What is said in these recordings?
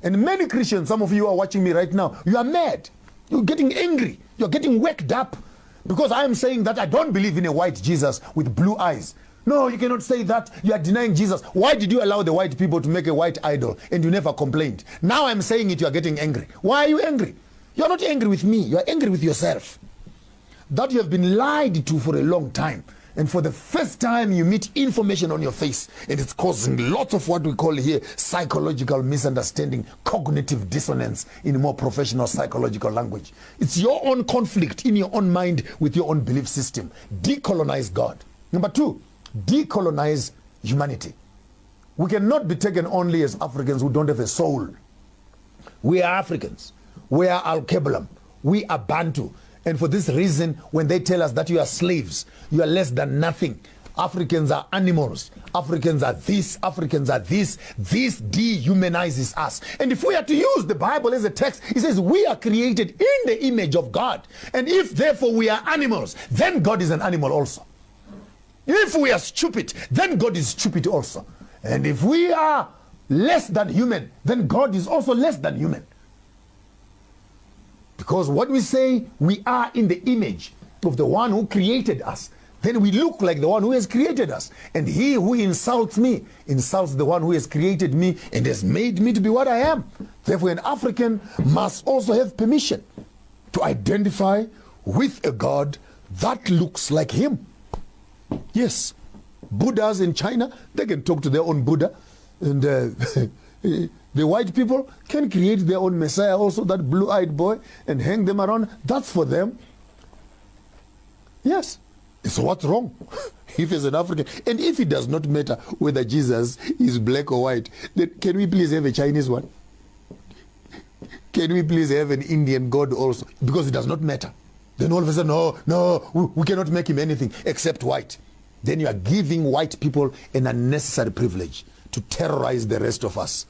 And many Christians, some of you are watching me right now, you are mad. You're getting angry. You're getting worked up because I am saying that I don't believe in a white Jesus with blue eyes. No, you cannot say that. You are denying Jesus. Why did you allow the white people to make a white idol and you never complained? Now I'm saying it, you are getting angry. Why are you angry? You're not angry with me. You are angry with yourself. That you have been lied to for a long time. And for the first time, you meet information on your face, and it's causing lots of what we call here psychological misunderstanding, cognitive dissonance in a more professional psychological language. It's your own conflict in your own mind with your own belief system. Decolonize God. Number two, decolonize humanity. We cannot be taken only as Africans who don't have a soul. We are Africans. We are Al-Kebalam. We are Bantu. And for this reason, when they tell us that you are slaves, you are less than nothing. Africans are animals. Africans are this. Africans are this. This dehumanizes us. And if we are to use the Bible as a text, it says we are created in the image of God. And if therefore we are animals, then God is an animal also. If we are stupid, then God is stupid also. And if we are less than human, then God is also less than human. Because what we say, we are in the image of the one who created us. Then we look like the one who has created us. And he who insults me, insults the one who has created me and has made me to be what I am. Therefore, an African must also have permission to identify with a God that looks like him. Yes, Buddhas in China, they can talk to their own Buddha. And the white people can create their own Messiah also, that blue-eyed boy, and hang them around. That's for them. Yes. So what's wrong if he's an African? And if it does not matter whether Jesus is black or white, then can we please have a Chinese one? Can we please have an Indian God also? Because it does not matter. Then all of a sudden, no, we cannot make him anything except white. Then you are giving white people an unnecessary privilege to terrorize the rest of us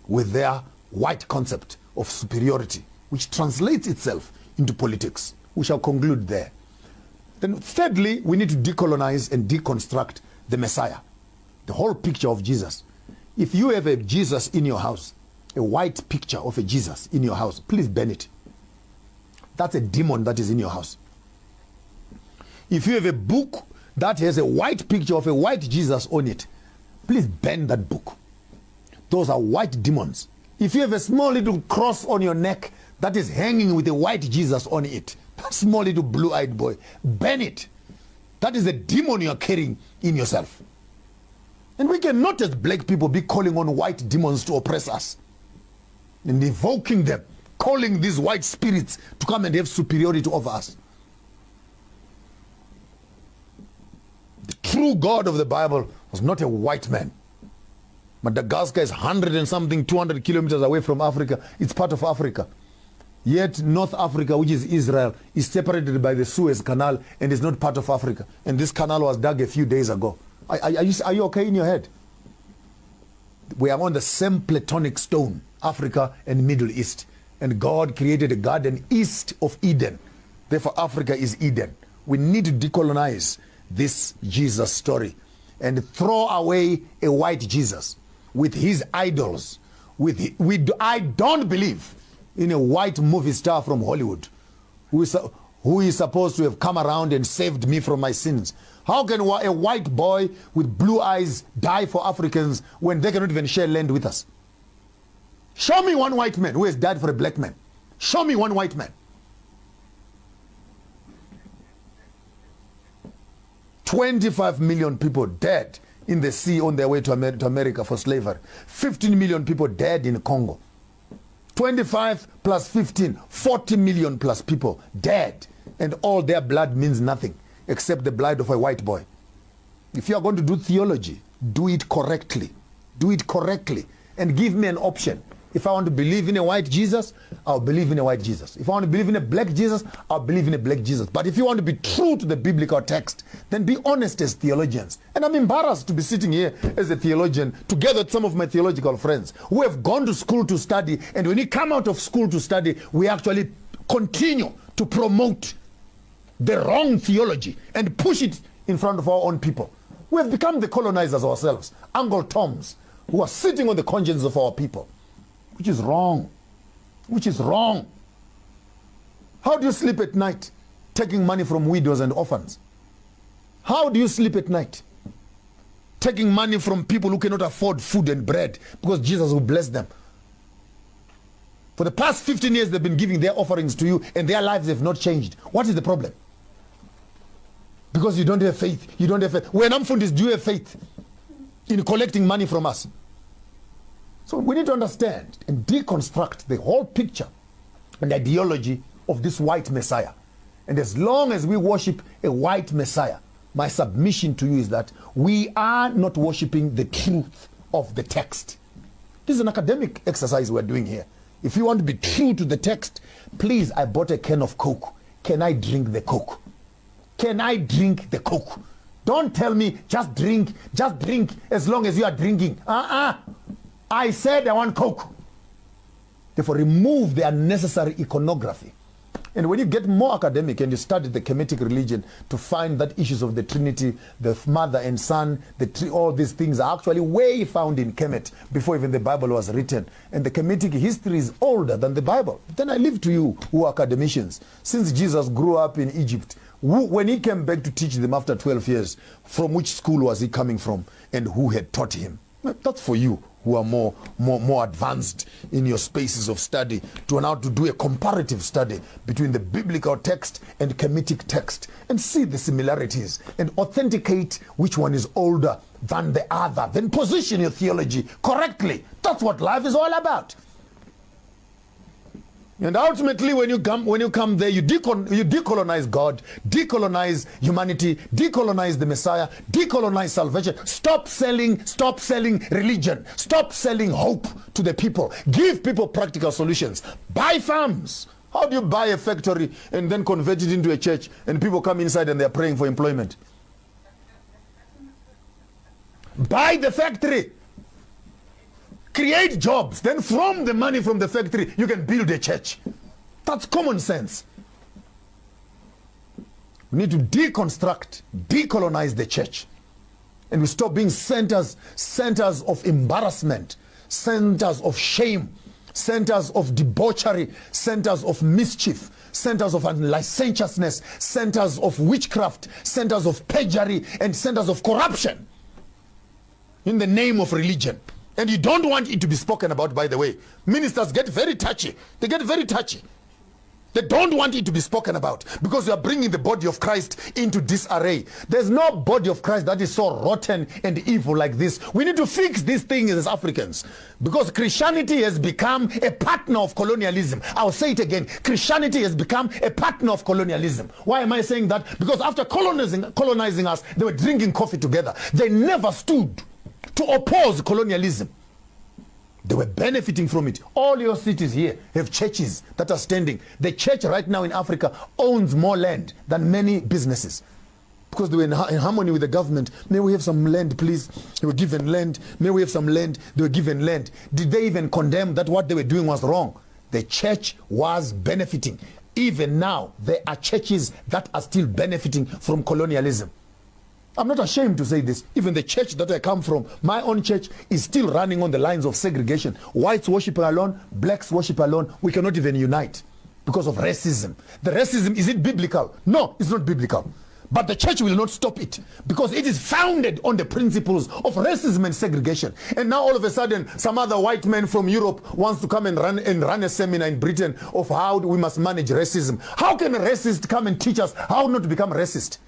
with their white concept of superiority, which translates itself into politics. We shall conclude there. Then thirdly, we need to decolonize and deconstruct the Messiah, the whole picture of Jesus. If you have a Jesus in your house, a white picture of a Jesus in your house, please burn it. That's a demon that is in your house. If you have a book that has a white picture of a white Jesus on it, please burn that book. Those are white demons. If you have a small little cross on your neck that is hanging with a white Jesus on it, that small little blue-eyed boy, burn it. That is a demon you are carrying in yourself. And we cannot as black people be calling on white demons to oppress us and invoking them, calling these white spirits to come and have superiority over us. The true God of the Bible was not a white man. Madagascar is 100 and something, 200 kilometers away from Africa. It's part of Africa. Yet North Africa, which is Israel, is separated by the Suez Canal and is not part of Africa. And this canal was dug a few days ago. Are you okay in your head? We are on the same Platonic stone, Africa and Middle East. And God created a garden east of Eden. Therefore, Africa is Eden. We need to decolonize this Jesus story and throw away a white Jesus with his idols. I don't believe in a white movie star from Hollywood who is supposed to have come around and saved me from my sins. How can a white boy with blue eyes die for Africans when they cannot even share land with us? Show me one white man who has died for a black man. Show me one white man. 25 million people dead in the sea on their way to America for slavery. 15 million people dead in Congo. 25 plus 15, 40 million plus people dead. And all their blood means nothing except the blood of a white boy. If you are going to do theology, do it correctly. Do it correctly. And give me an option. If I want to believe in a white Jesus, I'll believe in a white Jesus. If I want to believe in a black Jesus, I'll believe in a black Jesus. But if you want to be true to the biblical text, then be honest as theologians. And I'm embarrassed to be sitting here as a theologian together with some of my theological friends who have gone to school to study. And when we come out of school to study, we actually continue to promote the wrong theology and push it in front of our own people. We have become the colonizers ourselves, Uncle Toms, who are sitting on the conscience of our people. which is wrong. Which is wrong. How do you sleep at night taking money from widows and orphans? How do you sleep at night taking money from people who cannot afford food and bread because Jesus will bless them? For the past 15 years, they've been giving their offerings to you and their lives have not changed. What is the problem? Because you don't have faith. You don't have faith. When Amfundis, do you have faith in collecting money from us? So we need to understand and deconstruct the whole picture and ideology of this white Messiah. And as long as we worship a white Messiah, my submission to you is that we are not worshiping the truth of the text. This is an academic exercise we're doing here. If you want to be true to the text, please, I bought a can of Coke. Can I drink the Coke? Can I drink the Coke? Don't tell me just drink as long as you are drinking. I said I want Coke. Therefore, remove the unnecessary iconography. And when you get more academic and you study the Kemetic religion to find that issues of the Trinity, the Mother and Son, all these things are actually way found in Kemet before even the Bible was written. And the Kemetic history is older than the Bible. Then I leave to you who are academicians. Since Jesus grew up in Egypt, when he came back to teach them after 12 years, from which school was he coming from and who had taught him? That's for you who are more advanced in your spaces of study to now to do a comparative study between the biblical text and Kemetic text and see the similarities and authenticate which one is older than the other. Then position your theology correctly. That's what life is all about. And ultimately, when you come there, you decolonize God, decolonize humanity, decolonize the Messiah, decolonize salvation. Stop selling religion. Stop selling hope to the people. Give people practical solutions. Buy farms. How do you buy a factory and then convert it into a church and people come inside and they're praying for employment? Buy the factory. Create jobs. Then from the money from the factory, you can build a church. That's common sense. We need to deconstruct, decolonize the church. And we stop being centers of embarrassment, centers of shame, centers of debauchery, centers of mischief, centers of licentiousness, centers of witchcraft, centers of perjury, and centers of corruption in the name of religion. And you don't want it to be spoken about, by the way. Ministers get very touchy. They get very touchy. They don't want it to be spoken about because you are bringing the body of Christ into disarray. There's no body of Christ that is so rotten and evil like this. We need to fix these things as Africans because Christianity has become a partner of colonialism. I'll say it again. Christianity has become a partner of colonialism. Why am I saying that? Because after colonizing us, they were drinking coffee together. They never stood to oppose colonialism. They were benefiting from it. All your cities here have churches that are standing. The church right now in Africa owns more land than many businesses because they were in harmony with the government. May we have some land, please? They were given land. May we have some land? They were given land. Did they even condemn that what they were doing was wrong? The church was benefiting. Even now, there are churches that are still benefiting from colonialism. I'm not ashamed to say this. Even the church that I come from, my own church, is still running on the lines of segregation. Whites worship alone, blacks worship alone. We cannot even unite because of racism. The racism, is it biblical? No, it's not biblical. But the church will not stop it because it is founded on the principles of racism and segregation. And now all of a sudden, some other white man from Europe wants to come and run a seminar in Britain of how we must manage racism. How can a racist come and teach us how not to become racist?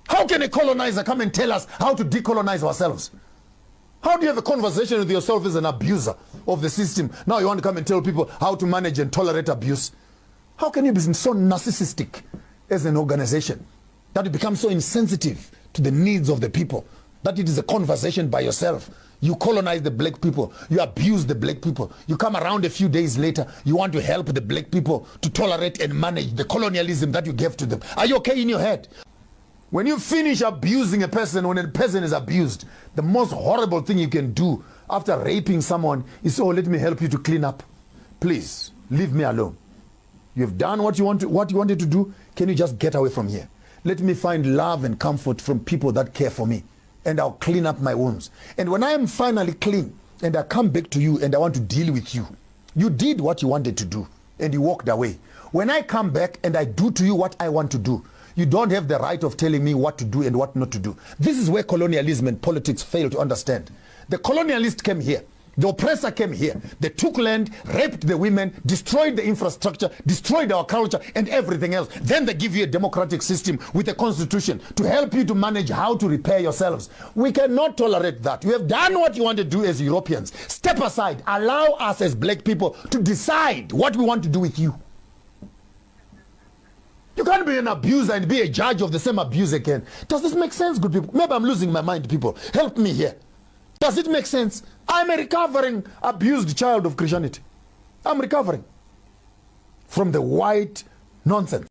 How can a colonizer come and tell us how to decolonize ourselves? How do you have a conversation with yourself as an abuser of the system? Now you want to come and tell people how to manage and tolerate abuse. How can you be so narcissistic as an organization that you become so insensitive to the needs of the people that it is a conversation by yourself? You colonize the black people. You abuse the black people. You come around a few days later. You want to help the black people to tolerate and manage the colonialism that you gave to them. Are you okay in your head? When you finish abusing a person, when a person is abused, the most horrible thing you can do after raping someone is, oh, let me help you to clean up. Please, leave me alone. You have done what you wanted to do. Can you just get away from here? Let me find love and comfort from people that care for me, and I'll clean up my wounds. And when I am finally clean, and I come back to you and I want to deal with you. You did what you wanted to do and you walked away. When I come back and I do to you what I want to do, you don't have the right of telling me what to do and what not to do. This is where colonialism and politics fail to understand. The colonialist came here. The oppressor came here. They took land, raped the women, destroyed the infrastructure, destroyed our culture and everything else. Then they give you a democratic system with a constitution to help you to manage how to repair yourselves. We cannot tolerate that. You have done what you want to do as Europeans. Step aside. Allow us as black people to decide what we want to do with you. You can't be an abuser and be a judge of the same abuse again. Does this make sense, good people? Maybe I'm losing my mind, people. Help me here. Does it make sense? I'm a recovering, abused child of Christianity. I'm recovering from the white nonsense.